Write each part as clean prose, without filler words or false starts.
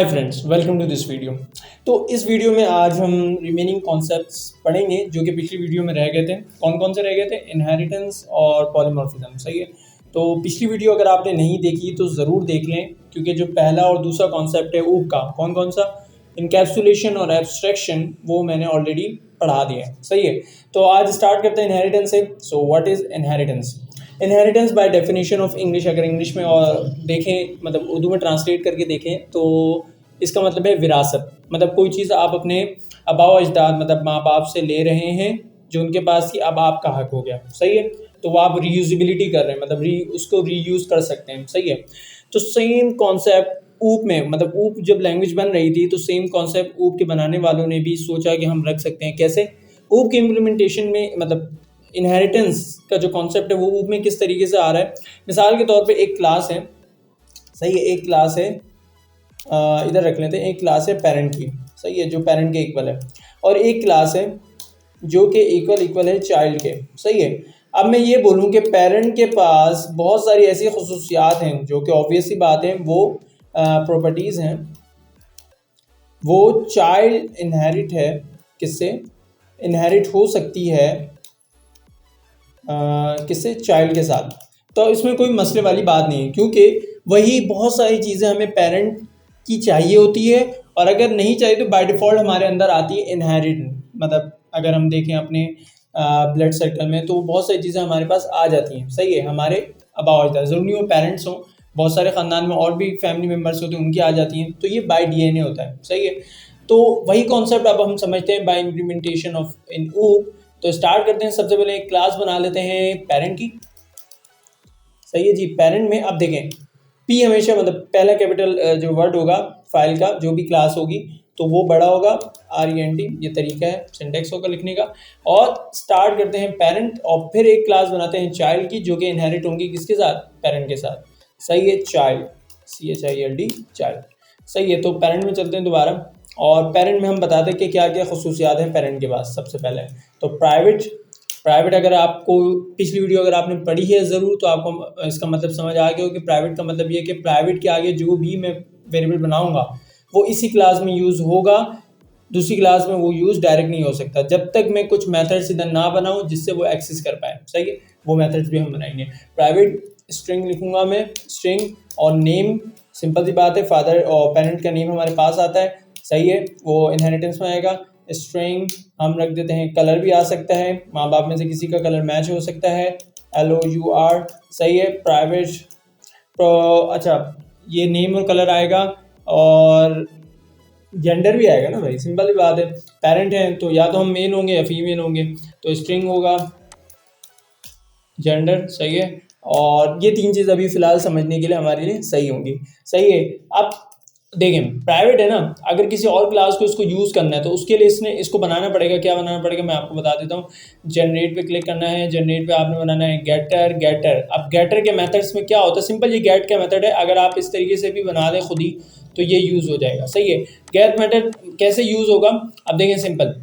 Hi friends, welcome to this video. तो इस video में आज हम रिमेनिंग कॉन्सेप्ट्स पढ़ेंगे जो कि पिछली वीडियो में रह गए थे। कौन कौन से रह गए थे? इनहेरिटेंस और पॉलीमॉर्फिज्म। सही है। तो पिछली वीडियो अगर आपने नहीं देखी तो ज़रूर देख लें, क्योंकि जो पहला और दूसरा कॉन्सेप्ट है ऊप का, कौन कौन सा, इनकैप्सुलेशन और एब्स्ट्रैक्शन, वो मैंने ऑलरेडी पढ़ा दिया है। सही है। तो आज स्टार्ट करते हैं इनहेरिटेंस से। So what is inheritance? Inheritance by definition of English, अगर इंग्लिश में और देखें, मतलब उर्दू में ट्रांसलेट करके देखें तो इसका मतलब है विरासत। मतलब कोई चीज़ आप अपने आबाओ अजदाद, मतलब माँ बाप से ले रहे हैं, जो उनके पास थी, अब आपका हक हो गया। सही है। तो वो आप रीयूजिबिलिटी कर रहे हैं, मतलब उसको रीयूज़ कर सकते हैं। सही है। तो सेम कॉन्सेप्ट ऊप में, मतलब ऊप जब लैंग्वेज बन रही थी तो सेम कॉन्सेप्ट ऊप के बनाने वालों ने भी सोचा कि हम रख सकते हैं। कैसे? ऊप के इम्प्लीमेंटेशन में, मतलब इनहेरिटेंस का जो कॉन्सेप्ट है वो ऊप में किस तरीके से आ रहा है। मिसाल के तौर पे एक क्लास है। सही है। एक क्लास है, इधर रख लेते हैं, एक क्लास है पेरेंट की। सही है, जो पेरेंट के इक्वल है, और एक क्लास है जो कि इक्वल है चाइल्ड के। सही है। अब मैं ये बोलूँ कि पेरेंट के पास बहुत सारी ऐसी खसूसियात हैं जो कि ऑब्वियस सी बात है, वो प्रॉपर्टीज़ हैं, वो चाइल्ड इनहेरिट है। किससे इनहेरिट हो सकती है? किससे? चाइल्ड के साथ। तो इसमें कोई मसले वाली बात नहीं है, क्योंकि वही बहुत सारी चीज़ें हमें पेरेंट की चाहिए होती है, और अगर नहीं चाहिए तो बाय डिफ़ॉल्ट हमारे अंदर आती है इनहेरिट। मतलब अगर हम देखें अपने ब्लड सर्कल में, तो बहुत सारी चीज़ें हमारे पास आ जाती हैं। सही है। हमारे आबाओ अजदाद, ज़रूरी नहीं हो पेरेंट्स हों, बहुत सारे ख़ानदान में और भी फैमिली मेम्बर्स होते हैं, उनकी आ जाती हैं। तो ये बाय डीएनए होता है। सही है। तो वही कॉन्सेप्ट अब हम समझते हैं बाय इम्प्लीमेंटेशन ऑफ इन ऊप। तो स्टार्ट करते हैं। सबसे पहले एक क्लास बना लेते हैं पेरेंट की। सही है जी। पेरेंट में अब देखें, पी हमेशा, मतलब पहला कैपिटल जो वर्ड होगा फाइल का, जो भी क्लास होगी, तो वो बड़ा होगा, RENT। ये तरीका है, सिंटेक्स होगा लिखने का। और स्टार्ट करते हैं पेरेंट, और फिर एक क्लास बनाते हैं चाइल्ड की, जो कि इनहेरिट होंगी किसके साथ? पेरेंट के साथ। सही है। Child, CHILD, child. सही है। तो पेरेंट में चलते हैं दोबारा, और पेरेंट में हम बताते हैं कि क्या क्या खसूसियात हैं पेरेंट के पास। सबसे पहले तो प्राइवेट अगर आपको पिछली वीडियो अगर आपने पढ़ी है ज़रूर, तो आपको इसका मतलब समझ आ गया हो कि प्राइवेट का मतलब ये है कि प्राइवेट के आगे जो भी मैं वेरिएबल बनाऊंगा वो इसी क्लास में यूज़ होगा, दूसरी क्लास में वो यूज़ डायरेक्ट नहीं हो सकता जब तक मैं कुछ मेथड्स इधर ना बनाऊं जिससे वो एक्सेस कर पाए। सही है। वो मेथड्स भी हम बनाएंगे। प्राइवेट स्ट्रिंग लिखूंगा मैं, स्ट्रिंग और नेम, सिंपल सी बात है, फादर और पेरेंट का नेम हमारे पास आता है। सही है। वो इनहेरिटेंस में आएगा। स्ट्रिंग हम रख देते हैं, कलर भी आ सकता है, माँ बाप में से किसी का कलर मैच हो सकता है, LOUR। सही है। प्राइवेट अच्छा, ये नेम और कलर आएगा, और जेंडर भी आएगा ना भाई, सिंपल ही बात है। पेरेंट हैं तो या तो हम मेल होंगे या फीमेल होंगे, तो स्ट्रिंग होगा, जेंडर। सही है। और ये तीन चीज़ अभी फिलहाल समझने के लिए हमारे लिए सही होंगी। सही है। अब देखें, प्राइवेट है ना, अगर किसी और क्लास को इसको यूज़ करना है तो उसके लिए इसको बनाना पड़ेगा। क्या बनाना पड़ेगा मैं आपको बता देता हूँ। जनरेट पे क्लिक करना है। जनरेट पे आपने बनाना है गेटर। अब गेटर के मेथड्स में क्या होता है? सिंपल, ये गेट का मेथड है, अगर आप इस तरीके से भी बना दें खुद ही तो ये यूज़ हो जाएगा। सही है। गेट मेथड कैसे यूज़ होगा? अब देखें, सिंपल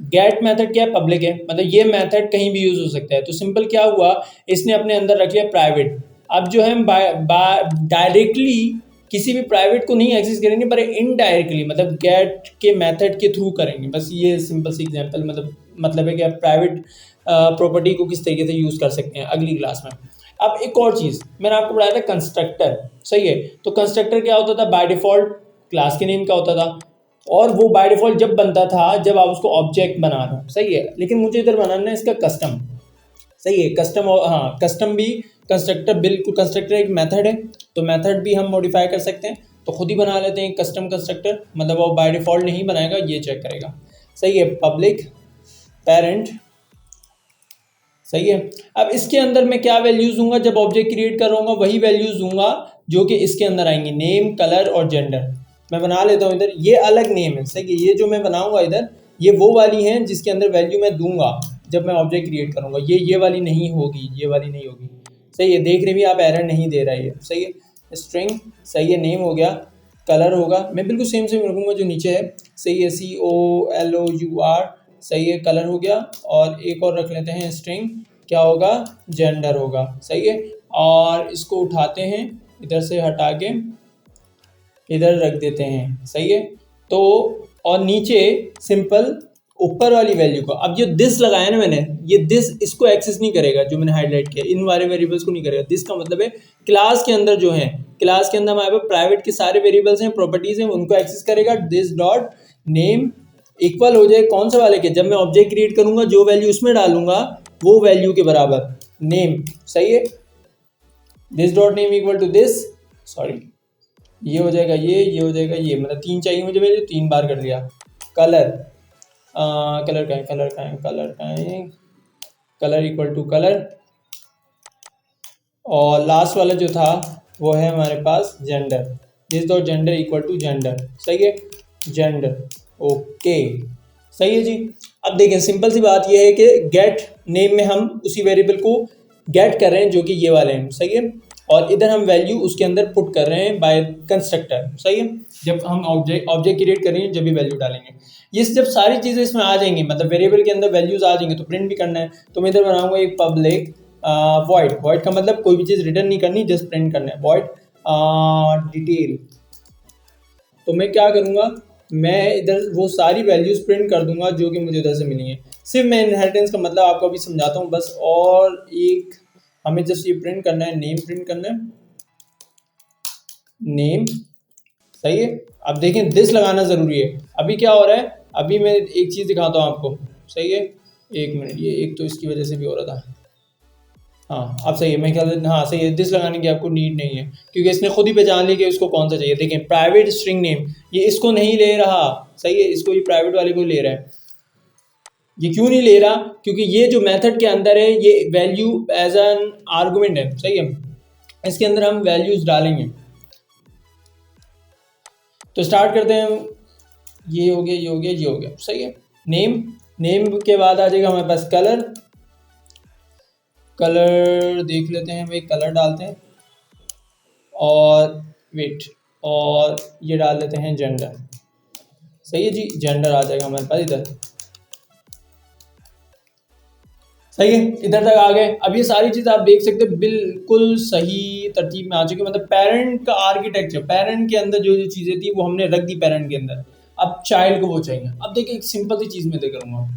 गेट मेथड क्या है? पब्लिक है, मतलब ये मेथड कहीं भी यूज़ हो सकता है। तो सिंपल क्या हुआ, इसने अपने अंदर रख लिया प्राइवेट। अब जो है हम डायरेक्टली किसी भी प्राइवेट को नहीं एक्सेस करेंगे, पर इनडायरेक्टली, मतलब गेट के मेथड के थ्रू करेंगे। बस ये सिंपल सी एग्जांपल, मतलब है कि आप प्राइवेट प्रॉपर्टी को किस तरीके से यूज़ कर सकते हैं अगली क्लास में। अब एक और चीज़ मैंने आपको बताया था, कंस्ट्रक्टर। सही है। तो कंस्ट्रक्टर क्या होता था? बाय डिफ़ॉल्ट क्लास के नेम का होता था, और वो बाय डिफ़ॉल्ट जब बनता था जब आप उसको ऑब्जेक्ट बना दो। सही है। लेकिन मुझे इधर बनाना है इसका कस्टम। सही है। कस्टम, और हाँ, कस्टम भी कंस्ट्रक्टर, बिल्कुल कंस्ट्रक्टर एक मेथड है, तो मेथड भी हम मॉडिफाई कर सकते हैं। तो खुद ही बना लेते हैं कस्टम कंस्ट्रक्टर, मतलब वो बाय डिफ़ॉल्ट नहीं बनाएगा, ये चेक करेगा। सही है। Public parent. सही है। अब इसके अंदर मैं क्या वैल्यूज़ दूंगा? जब ऑब्जेक्ट क्रिएट कर रहा हूँ वही वैल्यूज़ दूंगा जो कि इसके अंदर आएंगी, नेम, कलर और जेंडर। मैं बना लेता हूँ इधर, ये अलग नेम है। सही है। ये जो मैं बनाऊंगा इधर, ये वो वाली हैं जिसके अंदर वैल्यू मैं दूंगा जब मैं ऑब्जेक्ट क्रिएट करूंगा। ये वाली नहीं होगी, ये वाली नहीं होगी। सही है। देख रहे भी आप, एरर नहीं दे रहा है ये। सही है। स्ट्रिंग। सही है। नेम हो गया, कलर होगा, मैं बिल्कुल सेम रखूँगा जो नीचे है। सही है। COLOUR। सही है। कलर हो गया, और एक और रख लेते हैं स्ट्रिंग, क्या होगा? जेंडर होगा। सही है। और इसको उठाते हैं, इधर से हटा के इधर रख देते हैं, सही है। तो और नीचे सिंपल ऊपर वाली वैल्यू को, अब जो दिस लगाया ना मैंने, ये दिस इसको एक्सेस नहीं करेगा, जो मैंने हाईलाइट किया इन वाले वेरिएबल्स को नहीं करेगा। दिस का मतलब है क्लास के अंदर जो है, क्लास के अंदर हमारे पास प्राइवेट के सारे वेरिएबल्स हैं, प्रॉपर्टीज हैं, उनको एक्सेस करेगा। दिस डॉट नेम इक्वल हो जाए कौन से वाले के, जब मैं ऑब्जेक्ट क्रिएट करूंगा जो वैल्यू उसमें डालूंगा वो वैल्यू के बराबर नेम, सही है। This dot name equal to this, sorry ये हो जाएगा ये हो जाएगा ये, मतलब 3 चाहिए मुझे, मैंने 3 बार कर लिया। कलर कलर का है, कलर का है, कलर का है, कलर इक्वल टू कलर, और लास्ट वाला जो था वो है हमारे पास gender. This dot gender equal to gender, सही है, जेंडर, ओके, सही है जी। अब देखें सिंपल सी बात ये है कि गेट नेम में हम उसी वेरिएबल को गेट कर रहे हैं जो कि ये वाले हैं, सही है, और इधर हम वैल्यू उसके अंदर पुट कर रहे हैं बाय कंस्ट्रक्टर, सही है। जब हम ऑब्जेक्ट क्रिएट करेंगे जब भी वैल्यू डालेंगे, ये जब सारी चीज़ें इसमें आ जाएंगी, मतलब वेरिएबल के अंदर वैल्यूज आ जाएंगे तो प्रिंट भी करना है, तो मैं इधर बनाऊंगा एक पब्लिक वॉइड, वॉइड का मतलब कोई भी चीज़ रिटर्न नहीं करनी, जस्ट प्रिंट करना है, वॉइड डिटेल। तो मैं क्या करूँगा, मैं इधर वो सारी वैल्यूज प्रिंट कर दूंगा जो कि मुझे उधर से मिली हैं। सिर्फ मैं इनहेरिटेंस का मतलब आपको अभी समझाता हूँ बस, और एक हमें जस्ट ये प्रिंट करना है, नेम प्रिंट करना है, नेम, सही है। अब देखें दिस लगाना ज़रूरी है। अभी क्या हो रहा है, अभी मैं एक चीज़ दिखाता हूँ आपको, सही है, एक मिनट, ये एक तो इसकी वजह से भी हो रहा था, हाँ अब सही है, मैं ख्याल, हाँ सही है, दिस लगाने की आपको नीड नहीं है क्योंकि इसने खुद ही पहचान ली कि उसको कौन सा चाहिए। देखें प्राइवेट स्ट्रिंग नेम, ये इसको नहीं ले रहा, सही है, इसको ये प्राइवेट वाले को ले रहा है। ये क्यों नहीं ले रहा, क्योंकि ये जो मेथड के अंदर है ये वैल्यू एज एन आर्गुमेंट है, सही है, इसके अंदर हम वैल्यूज डालेंगे। तो स्टार्ट करते हैं, ये हो गया, ये हो गया, ये हो गया, सही है। नेम, नेम के बाद आ जाएगा हमारे पास कलर, कलर देख लेते हैं, हम एक कलर डालते हैं, और वेट, और ये डाल देते हैं जेंडर, सही है जी, जेंडर आ जाएगा हमारे पास इधर, सही है, इधर तक आ गए। अब ये सारी चीज़ आप देख सकते हैं बिल्कुल सही तरतीब में आ चुकी है, मतलब पेरेंट का आर्किटेक्चर, पेरेंट के अंदर जो जो चीज़ें थी वो हमने रख दी पेरेंट के अंदर, अब चाइल्ड को वो चाहिए। अब देखिए एक सिंपल सी चीज़ में देख करूँगा,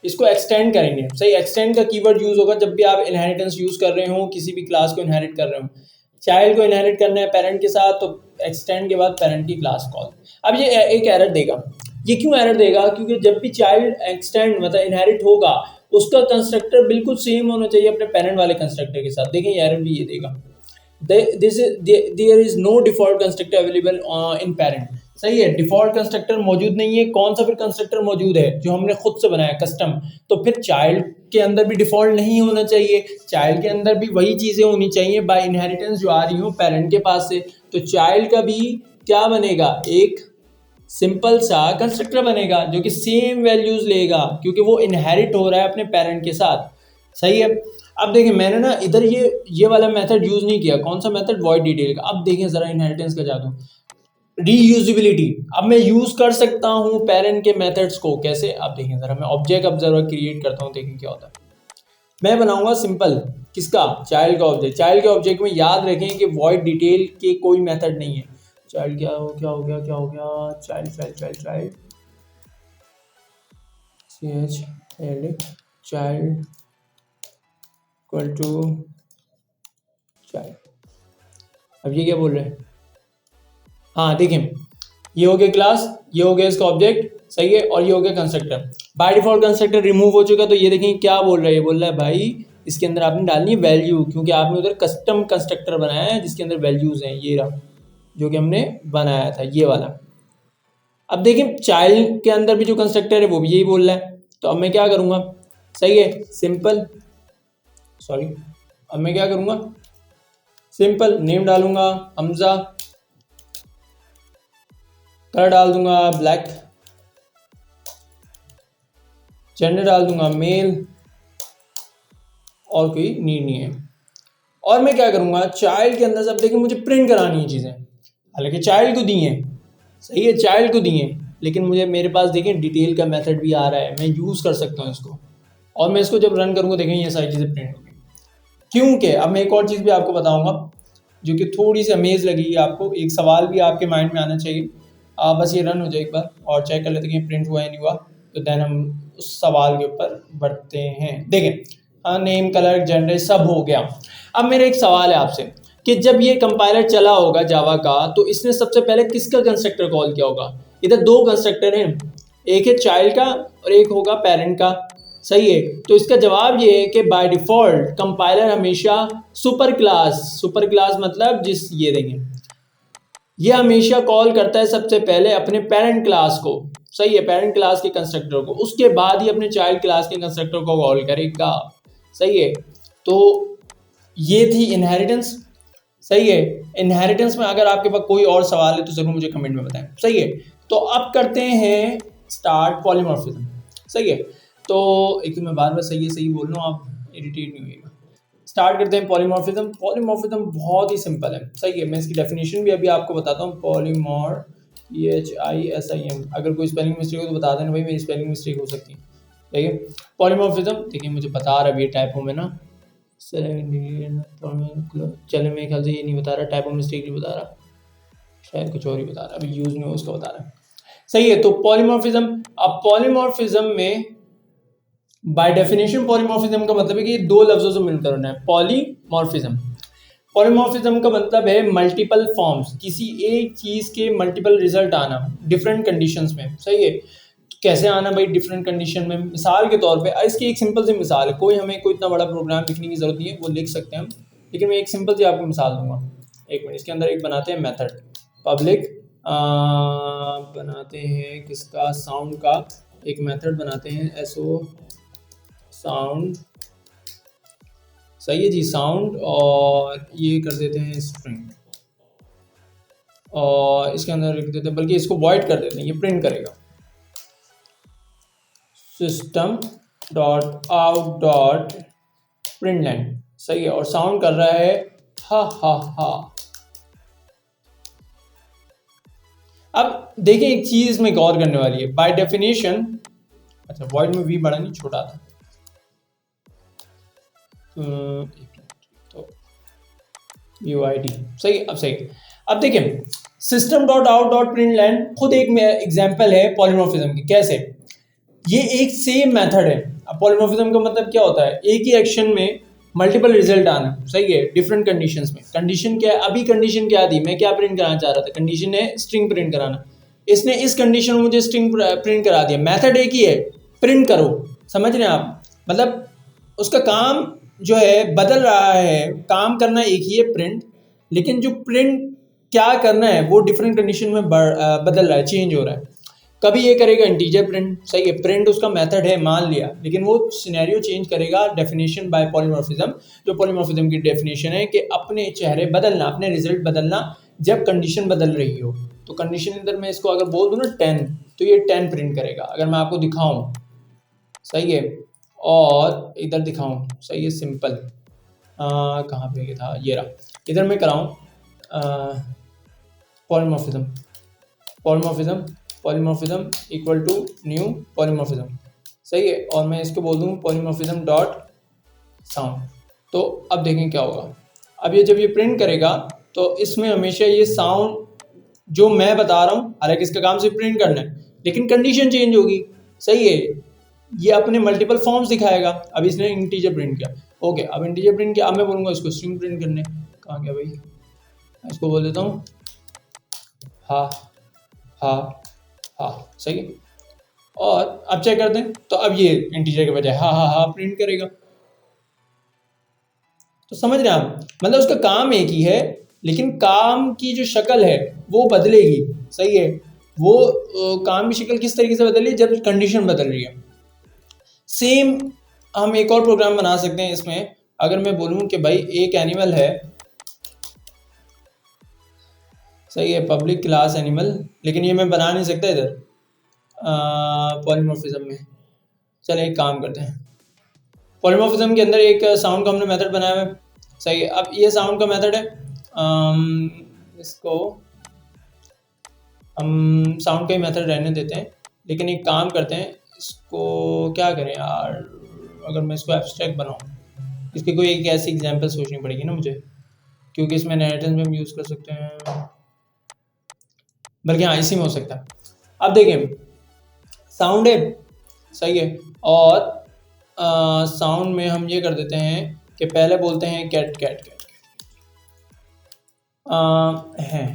इसको एक्सटेंड करेंगे, सही, एक्सटेंड का कीवर्ड यूज़ होगा जब भी आप इनहेरिटेंस यूज़ कर रहे हो, किसी भी क्लास को इनहेरिट कर रहे हो, चाइल्ड को इनहेरिट करना है पेरेंट के साथ, तो एक्सटेंड के बाद पेरेंट की क्लास कॉल। अब ये एक एरर देगा, ये क्यों एरर देगा, क्योंकि जब भी चाइल्ड एक्सटेंड मतलब इनहेरिट होगा उसका कंस्ट्रक्टर बिल्कुल सेम होना चाहिए अपने पेरेंट वाले कंस्ट्रक्टर के साथ। देखें एरर भी ये देगा, there is no default constructor available in parent, सही है, डिफॉल्ट कंस्ट्रक्टर मौजूद नहीं है। कौन सा फिर कंस्ट्रक्टर मौजूद है, जो हमने खुद से बनाया कस्टम, तो फिर चाइल्ड के अंदर भी डिफॉल्ट नहीं होना चाहिए, चाइल्ड के अंदर भी वही चीज़ें होनी चाहिए बाय इनहेरिटेंस जो आ रही हो पेरेंट के पास से। तो चाइल्ड का भी क्या बनेगा, एक सिंपल सा कंस्ट्रक्टर बनेगा जो कि सेम वैल्यूज लेगा क्योंकि वो इनहेरिट हो रहा है अपने पेरेंट के साथ, सही है। अब देखिए मैंने ना इधर ये वाला मेथड यूज नहीं किया, कौन सा मेथड, वॉइड डिटेल का। अब देखें जरा इनहेरिटेंस का जादू, रीयूजिबिलिटी, अब मैं यूज कर सकता हूँ पेरेंट के मेथड्स को कैसे। अब देखें जरा, मैं ऑब्जेक्ट ऑब्जर्वर क्रिएट करता हूँ, देखें क्या होता है। मैं बनाऊंगा सिंपल किसका, चाइल्ड का ऑब्जेक्ट। चाइल्ड के ऑब्जेक्ट में याद रखें कि वॉइड डिटेल के कोई मेथड नहीं है। चाइल्ड क्या हो गया, क्या हो गया, child child child child child equal to child. अब ये क्या बोल रहे हैं, हाँ देखें ये हो गया क्लास, ये हो गया इसका ऑब्जेक्ट, सही है, और ये हो गया constructor. By default constructor remove हो चुका, तो ये देखें क्या बोल रहा है, ये बोल रहा है भाई इसके अंदर आपने डालनी है वैल्यू, क्योंकि आपने उधर कस्टम कंस्ट्रक्टर बनाया है जिसके अंदर वैल्यूज हैं, ये रहा जो कि हमने बनाया था ये वाला। अब देखें चाइल्ड के अंदर भी जो कंस्ट्रक्टर है वो भी यही बोल रहा है, तो अब मैं क्या करूँगा, सही है, सिंपल, सॉरी, अब मैं क्या करूँगा, सिंपल नेम डालूंगा हमजा, कलर डाल दूंगा ब्लैक, जेंडर डाल दूंगा मेल, और कोई नीड नहीं है। और मैं क्या करूंगा, चाइल्ड के अंदर से अब देखिए मुझे प्रिंट करानी है चीज़ें, हालांकि चाइल्ड को दी हैं, सही है, चाइल्ड को दी हैं, लेकिन मुझे मेरे पास देखें डिटेल का मेथड भी आ रहा है, मैं यूज़ कर सकता हूँ इसको, और मैं इसको जब रन करूँगा देखें ये सारी चीज़ें प्रिंट होंगी। क्योंकि अब मैं एक और चीज़ भी आपको बताऊँगा, जो कि थोड़ी सी अमेज लगेगी आपको। एक सवाल भी आपके माइंड में आना चाहिए। बस ये रन हो जाए एक बार और चेक कर लेते हैं कि प्रिंट हुआ या नहीं हुआ, तो देन हम उस सवाल के ऊपर बढ़ते हैं। देखें, हाँ, नेम, कलर, जेंडर सब हो गया। अब मेरा एक सवाल है आपसे कि जब ये कंपाइलर चला होगा जावा का, तो इसने सबसे पहले किसका कंस्ट्रक्टर कॉल किया होगा? इधर दो कंस्ट्रक्टर हैं, एक है चाइल्ड का और एक होगा पेरेंट का। सही है, तो इसका जवाब ये है कि बाय डिफॉल्ट कंपाइलर हमेशा सुपर क्लास मतलब जिस ये देंगे, ये हमेशा कॉल करता है सबसे पहले अपने पेरेंट क्लास को। सही है, पेरेंट क्लास के कंस्ट्रक्टर को, उसके बाद ही अपने चाइल्ड क्लास के कंस्ट्रक्टर को कॉल करेगा। सही है, तो ये थी इनहेरिटेंस। सही है, इनहेरिटेंस में अगर आपके पास कोई और सवाल है तो जरूर मुझे कमेंट में बताएं। सही है, तो अब करते हैं स्टार्ट पॉलीमॉर्फिज्म। सही है, तो एक तो मैं बार बार सही बोल रहा हूँ, आप इरिटेट नहीं होइएगा। स्टार्ट करते हैं पॉलीमॉर्फिज्म। पॉलीमॉर्फिज्म बहुत ही सिंपल है। सही है, मैं इसकी डेफिनेशन भी अभी आपको बताता हूँ। POLYMORPHISM, अगर कोई स्पेलिंग मिस्टेक हो तो बता देना भाई, मेरी स्पेलिंग मिस्टेक हो सकती है। ठीक है, पॉलीमॉर्फिज्म देखिए मुझे बता रहा है ये टाइपों में ना, चले मेरे ख्याल से ये नहीं बता रहा, टाइप ऑफ मिस्टेक नहीं बता रहा, शायद कुछ और ही बता रहा है, अभी यूज नहीं हो उसका बता रहा है। सही है, तो पॉलीमॉर्फिज्म, अब पॉलीमॉर्फिज्म में बाय डेफिनेशन पॉलीमॉर्फिज्म का मतलब है कि दो लफ्जों से मिलकर होना है। पॉलीमॉर्फिज्म का मतलब है मल्टीपल फॉर्म्स, किसी एक चीज के मल्टीपल रिजल्ट आना डिफरेंट कंडीशंस में। सही है, कैसे आना भाई डिफरेंट कंडीशन में? मिसाल के तौर पे इसकी एक सिंपल सी मिसाल है, हमें कोई इतना बड़ा प्रोग्राम लिखने की जरूरत नहीं है, वो लिख सकते हैं हम, लेकिन मैं एक सिंपल सी आपको मिसाल दूंगा। एक मिनट, इसके अंदर एक बनाते हैं मेथड पब्लिक, बनाते हैं किसका, साउंड का एक मेथड बनाते हैं, SO साउंड। सही है जी, साउंड, और ये कर देते हैं स्ट्रिंग, और इसके अंदर लिख देते हैं, बल्कि इसको वॉइड कर देते हैं, ये प्रिंट करेगा system.out.println। सही है, और साउंड कर रहा है हा हा हा। अब देखिए एक चीज में गौर करने वाली है, बाय डेफिनेशन, अच्छा वॉइड में वी बड़ा नहीं छोटा था, तो UID। सही, अब सही। अब देखिए system.out.println खुद एक एग्जाम्पल है पॉलीमॉर्फिज्म की। कैसे? ये एक सेम मेथड है। अब पॉलीमॉर्फिज्म का मतलब क्या होता है? एक ही एक्शन में मल्टीपल रिजल्ट आना। सही है, डिफरेंट कंडीशंस में। कंडीशन क्या है? अभी कंडीशन क्या थी, मैं क्या प्रिंट कराना चाह रहा था? कंडीशन है स्ट्रिंग प्रिंट कराना, इसने इस कंडीशन में मुझे स्ट्रिंग प्रिंट करा दिया। मेथड एक ही है, प्रिंट करो। समझ रहे हैं आप? मतलब उसका काम जो है बदल रहा है, काम करना एक ही है प्रिंट, लेकिन जो प्रिंट क्या करना है वो डिफरेंट कंडीशन में बदल रहा है, चेंज हो रहा है। कभी ये करेगा इंटीजर प्रिंट, सही है, प्रिंट उसका मेथड है मान लिया, लेकिन वो सिनेरियो चेंज करेगा डेफिनेशन बाय पॉलीमॉर्फिज्म। जो पॉलीमॉर्फिज्म की डेफिनेशन है कि अपने चेहरे बदलना, अपने रिजल्ट बदलना जब कंडीशन बदल रही हो। तो कंडीशन अंदर मैं इसको अगर बोल दूं ना 10, तो ये 10 प्रिंट करेगा। अगर मैं आपको दिखाऊं, सही है, और इधर दिखाऊं, सही है, सिंपल, कहाँ पे था, ये रहा, इधर मैं कराऊं polymorphism equal to new polymorphism. सही है, और मैं इसको बोल दूं पॉलीमॉर्फिज्म डॉट साउंड। तो अब देखें क्या होगा। अब ये जब ये प्रिंट करेगा तो इसमें हमेशा ये साउंड जो मैं बता रहा हूँ, हालांकि इसका काम सिर्फ प्रिंट करना है, लेकिन कंडीशन चेंज होगी। सही है, ये अपने मल्टीपल फॉर्म्स दिखाएगा। अब इसने इंटीजर प्रिंट किया, ओके, अब इंटीजर प्रिंट किया, अब मैं बोलूँगा इसको स्ट्रिंग प्रिंट करने। कहाँ गया भाई, इसको बोल देता हूँ हा हा हा। सही है, और अब चेक करते हैं, तो अब ये इंटीजर के बजाय हा हा हा प्रिंट करेगा। तो समझ रहे हैं आप? मतलब उसका काम एक ही है, लेकिन काम की जो शक्ल है वो बदलेगी। सही है, वो काम की शक्ल किस तरीके से बदल रही है? जब कंडीशन बदल रही है। सेम हम एक और प्रोग्राम बना सकते हैं इसमें। अगर मैं बोलूं कि भाई एक एनिमल है, सही है, पब्लिक क्लास एनिमल, लेकिन ये मैं बना नहीं सकता इधर पॉलीमॉर्फिज्म में। चलो एक काम करते हैं, पॉलीमॉर्फिज्म के अंदर एक साउंड का हमने मेथड बनाया हुआ है। सही है, अब ये साउंड का मेथड है, इसको हम साउंड का ही मेथड रहने देते हैं, लेकिन एक काम करते हैं, इसको क्या करें यार, अगर मैं इसको एब्स्ट्रैक्ट बनाऊं, इसकी कोई एक ऐसी एग्जांपल सोचनी पड़ेगी ना मुझे क्योंकि इसमें इनहेरिटेंस में हम यूज़ कर सकते हैं, बल्कि हाँ इसी में हो सकता है। अब देखें साउंड है, सही है, और साउंड में हम ये कर देते हैं कि पहले बोलते हैं कैट कैट कैट है,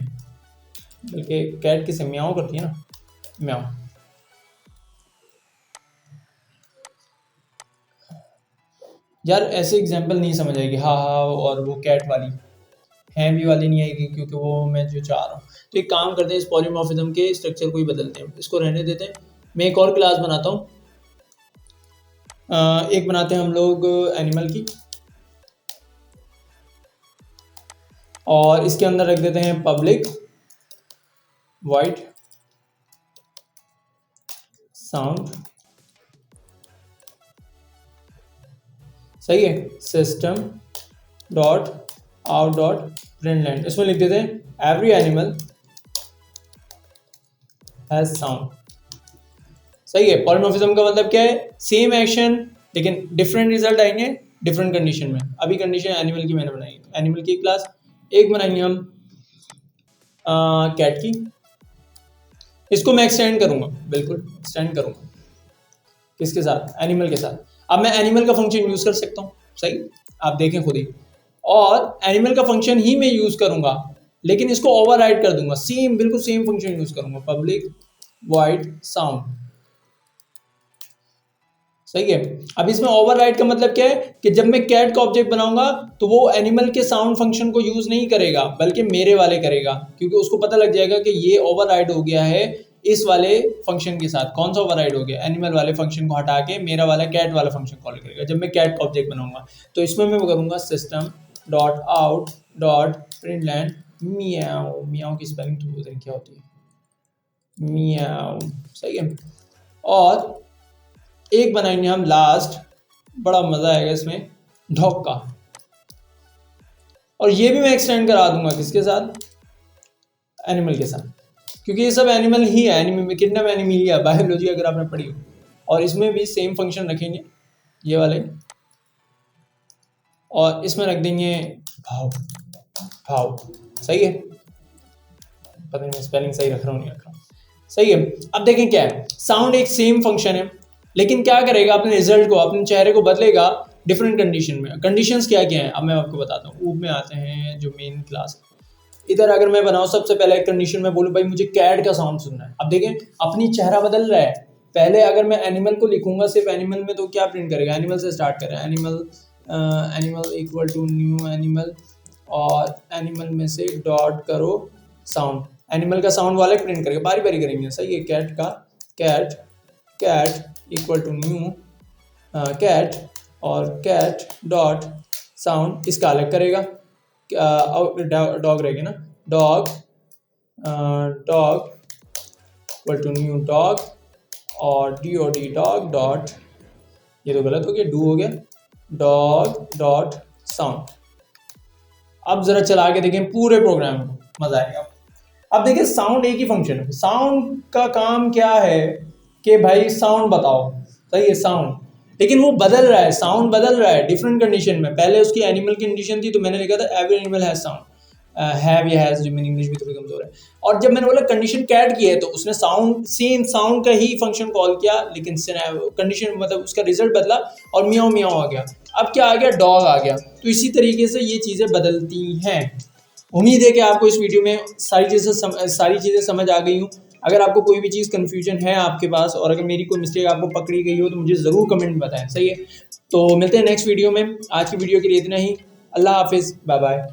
बल्कि कैट किसे म्याऊं करती है ना, म्याऊं। यार ऐसे एग्जांपल नहीं समझ आएगी, हाँ हाँ और वो कैट वाली है भी वाली नहीं आएगी, क्योंकि वो मैं जो चाह रहा हूँ। तो एक काम करते हैं, इस पॉलीमॉर्फिज्म के स्ट्रक्चर को ही बदलते हैं, इसको रहने देते हैं। मैं एक और क्लास बनाता हूँ, एक बनाते हैं हम लोग एनिमल की, और इसके अंदर रख देते हैं पब्लिक वॉइड साउंड, सही है, सिस्टम डॉट आउट डॉट प्रिंटलाइन। इसमें लिख देते हैं एवरी एनिमल हैज साउंड, सही है। पॉलीमॉर्फिज्म का मतलब क्या है, सेम एक्शन लेकिन डिफरेंट रिजल्ट आएंगे डिफरेंट कंडीशन में। अभी कंडीशन एनिमल की मैंने बनाई, एनिमल की क्लास एक बनाएंगे हम कैट की, इसको मैं एक्सटेंड करूंगा, बिल्कुल एक्सटेंड करूंगा, किसके साथ, एनिमल के साथ। अब मैं एनिमल का फंक्शन यूज कर सकता हूँ, सही, आप देखें खुद ही, और एनिमल का फंक्शन ही मैं यूज करूंगा, लेकिन इसको ओवरराइड कर दूंगा, सेम बिल्कुल सेम फंक्शन यूज करूंगा, पब्लिक वॉइड साउंड, सही है। अब इसमें ओवरराइड का मतलब क्या है कि जब मैं कैट का ऑब्जेक्ट बनाऊंगा तो वो एनिमल के साउंड फंक्शन को यूज नहीं करेगा, बल्कि मेरे वाले करेगा, क्योंकि उसको पता लग जाएगा कि ये ओवरराइड हो गया है इस वाले फंक्शन के साथ। कौन सा ओवरराइड हो गया, एनिमल वाले फंक्शन को हटा के मेरा वाला कैट वाला फंक्शन कॉल करेगा जब मैं कैट का ऑब्जेक्ट बनाऊंगा। तो इसमें मैं करूंगा system dot out dot println meow, meow की स्पेलिंग तो क्या होती है, मियाओ, सही है। और एक बनाएंगे हम लास्ट, बड़ा मजा आएगा इसमें, डॉग का, और ये भी मैं एक्सटेंड करा दूंगा किसके साथ, एनिमल के साथ, क्योंकि ये सब एनिमल ही है, एनिमल किडनैप एनिमलिया बायोलॉजी अगर आपने पढ़ी हो। और इसमें भी सेम फंक्शन रखेंगे ये वाले, और इसमें रख देंगे भाव, भाव, सही है, पता नहीं मैं स्पेलिंग सही रख रहा हूँ नहीं रख रहा हूँ, सही है। अब देखें क्या है, साउंड एक सेम फंक्शन है, लेकिन क्या करेगा, अपने रिजल्ट को, अपने चेहरे को बदलेगा डिफरेंट कंडीशन में। कंडीशंस क्या क्या हैं अब मैं आपको बताता हूँ। ऊप में आते हैं जो मेन क्लास है, इधर अगर मैं बनाऊँ सबसे पहले एक कंडीशन में बोलूँ भाई मुझे कैट का साउंड सुनना है। अब देखें अपनी चेहरा बदल रहा है, पहले अगर मैं एनिमल को लिखूंगा सिर्फ एनिमल में तो क्या प्रिंट करेगा, एनिमल से स्टार्ट करें, animal animal equal to new animal, और एनिमल में से डॉट करो साउंड, एनिमल का साउंड वाला प्रिंट करेगा, बारी बारी करेंगे, सही है। कैट का cat cat equal to new cat, और कैट डॉट साउंड इसका अलग करेगा, डॉग रहेगा ना, dog dog equal to new dog, और D O D dog dot, ये तो गलत हो गया, डू हो गया, डॉग डॉट साउंड। अब जरा चला के देखें पूरे प्रोग्राम को, मजा आएगा। अब देखिए साउंड एक ही फंक्शन है, साउंड का काम क्या है कि भाई साउंड बताओ, सही है, साउंड, लेकिन वो बदल रहा है, साउंड बदल रहा है डिफरेंट कंडीशन में। पहले उसकी एनिमल की कंडीशन थी तो मैंने लिखा था every animal has sound, have या हैज, जो मेरी इंग्लिश भी थोड़ी कमजोर है। और जब मैंने बोला कंडीशन कैट की है तो उसने साउंड, सेम साउंड का ही फंक्शन कॉल किया, लेकिन कंडीशन मतलब उसका रिजल्ट बदला और मियाओ मियाओ आ गया। अब क्या आ गया, डॉग आ गया। तो इसी तरीके से ये चीज़ें बदलती हैं। उम्मीद है कि आपको इस वीडियो में सारी चीज़ें समझ आ गई हूँ। अगर आपको कोई भी चीज़ कन्फ्यूजन है आपके पास, और अगर मेरी कोई मिस्टेक आपको पकड़ी गई हो तो मुझे ज़रूर कमेंट में बताएं, सही है। तो मिलते हैं नेक्स्ट वीडियो में, आज की वीडियो के लिए इतना ही, अल्लाह हाफिज़, बाय बाय।